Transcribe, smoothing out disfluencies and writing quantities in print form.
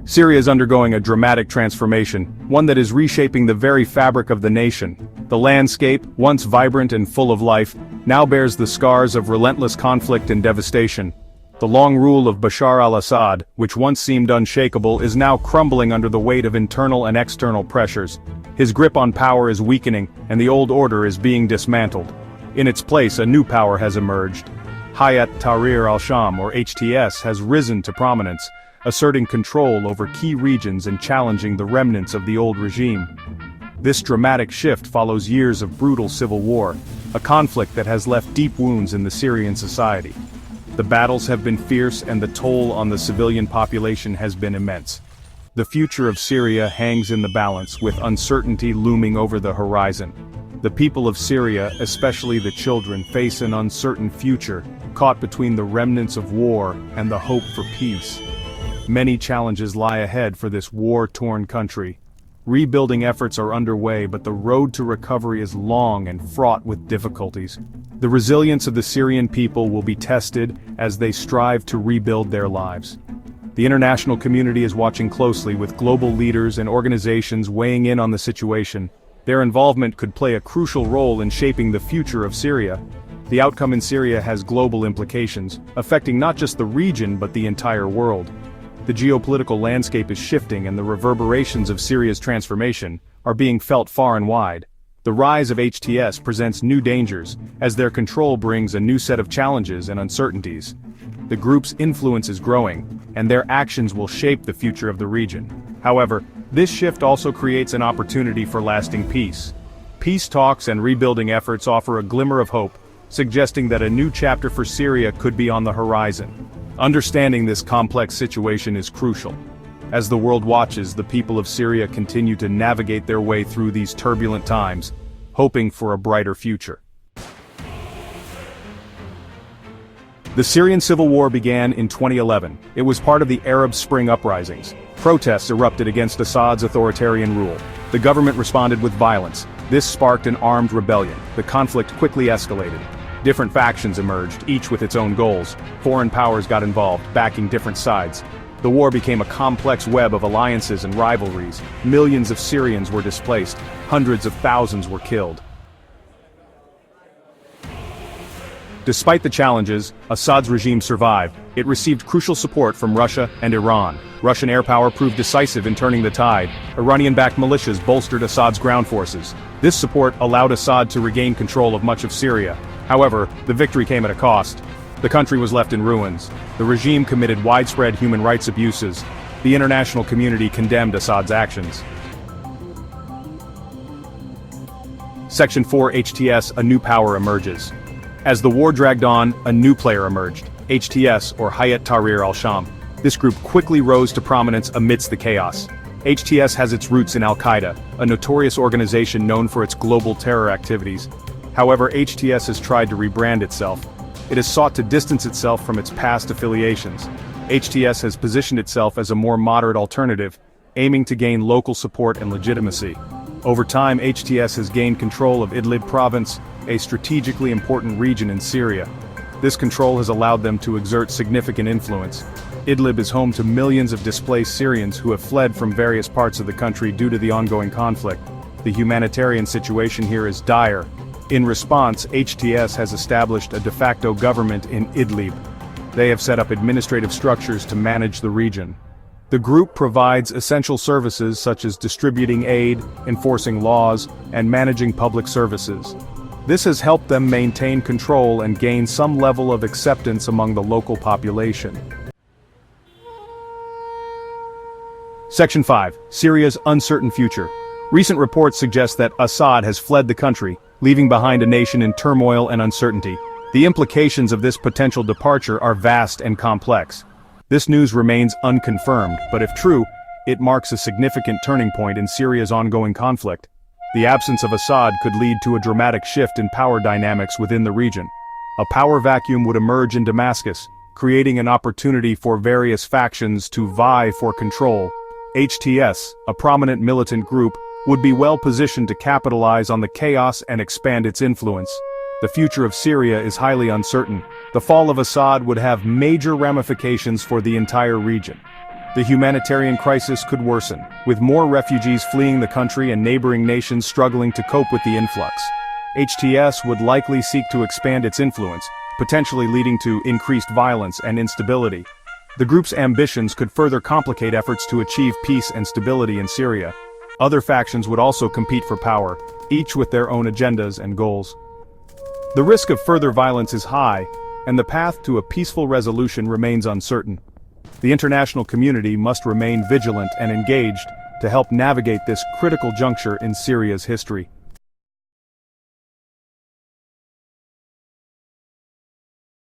Syria is undergoing a dramatic transformation, one that is reshaping the very fabric of the nation. The landscape, once vibrant and full of life, now bears the scars of relentless conflict and devastation. The long rule of Bashar al-Assad, which once seemed unshakable, is now crumbling under the weight of internal and external pressures. His grip on power is weakening, and the old order is being dismantled. In its place, a new power has emerged. Hayat Tahrir al-Sham, or HTS, has risen to prominence, asserting control over key regions and challenging the remnants of the old regime. This dramatic shift follows years of brutal civil war, a conflict that has left deep wounds in the Syrian society. The battles have been fierce and the toll on the civilian population has been immense. The future of Syria hangs in the balance, with uncertainty looming over the horizon. The people of Syria, especially the children, face an uncertain future, caught between the remnants of war and the hope for peace. Many challenges lie ahead for this war-torn country. Rebuilding efforts are underway, but the road to recovery is long and fraught with difficulties. The resilience of the Syrian people will be tested as they strive to rebuild their lives. The international community is watching closely, with global leaders and organizations weighing in on the situation. Their involvement could play a crucial role in shaping the future of Syria. The outcome in Syria has global implications, affecting not just the region but the entire world. The geopolitical landscape is shifting, and the reverberations of Syria's transformation are being felt far and wide. The rise of HTS presents new dangers, as their control brings a new set of challenges and uncertainties. The group's influence is growing, and their actions will shape the future of the region. However, this shift also creates an opportunity for lasting peace. Peace talks and rebuilding efforts offer a glimmer of hope, suggesting that a new chapter for Syria could be on the horizon. Understanding this complex situation is crucial. As the world watches, the people of Syria continue to navigate their way through these turbulent times, hoping for a brighter future. The Syrian civil war began in 2011. It was part of the Arab Spring uprisings. Protests erupted against Assad's authoritarian rule. The government responded with violence. This sparked an armed rebellion. The conflict quickly escalated. Different factions emerged, each with its own goals. Foreign powers got involved, backing different sides. The war became a complex web of alliances and rivalries. Millions of Syrians were displaced. Hundreds of thousands were killed. Despite the challenges, Assad's regime survived. It received crucial support from Russia and Iran. Russian air power proved decisive in turning the tide. Iranian-backed militias bolstered Assad's ground forces. This support allowed Assad to regain control of much of Syria. However, the victory came at a cost. The country was left in ruins. The regime committed widespread human rights abuses. The international community condemned Assad's actions. Section 4 HTS, a new power emerges. As the war dragged on, a new player emerged, HTS, or Hayat Tahrir al-Sham. This group quickly rose to prominence amidst the chaos. HTS has its roots in al-Qaeda, a notorious organization known for its global terror activities. However, HTS has tried to rebrand itself. It has sought to distance itself from its past affiliations. HTS has positioned itself as a more moderate alternative, aiming to gain local support and legitimacy. Over time, HTS has gained control of Idlib province, a strategically important region in Syria. This control has allowed them to exert significant influence. Idlib is home to millions of displaced Syrians who have fled from various parts of the country due to the ongoing conflict. The humanitarian situation here is dire. In response, HTS has established a de facto government in Idlib. They have set up administrative structures to manage the region. The group provides essential services such as distributing aid, enforcing laws, and managing public services. This has helped them maintain control and gain some level of acceptance among the local population. Section 5. Syria's uncertain future. Recent reports suggest that Assad has fled the country, leaving behind a nation in turmoil and uncertainty. The implications of this potential departure are vast and complex. This news remains unconfirmed, but if true, it marks a significant turning point in Syria's ongoing conflict. The absence of Assad could lead to a dramatic shift in power dynamics within the region. A power vacuum would emerge in Damascus, creating an opportunity for various factions to vie for control. HTS, a prominent militant group, would be well positioned to capitalize on the chaos and expand its influence. The future of Syria is highly uncertain. The fall of Assad would have major ramifications for the entire region. the humanitarian crisis could worsen, with more refugees fleeing the country and neighboring nations struggling to cope with the influx. HTS would likely seek to expand its influence, potentially leading to increased violence and instability. The group's ambitions could further complicate efforts to achieve peace and stability in Syria. Other factions would also compete for power, each with their own agendas and goals. The risk of further violence is high, and the path to a peaceful resolution remains uncertain. The international community must remain vigilant and engaged to help navigate this critical juncture in Syria's history.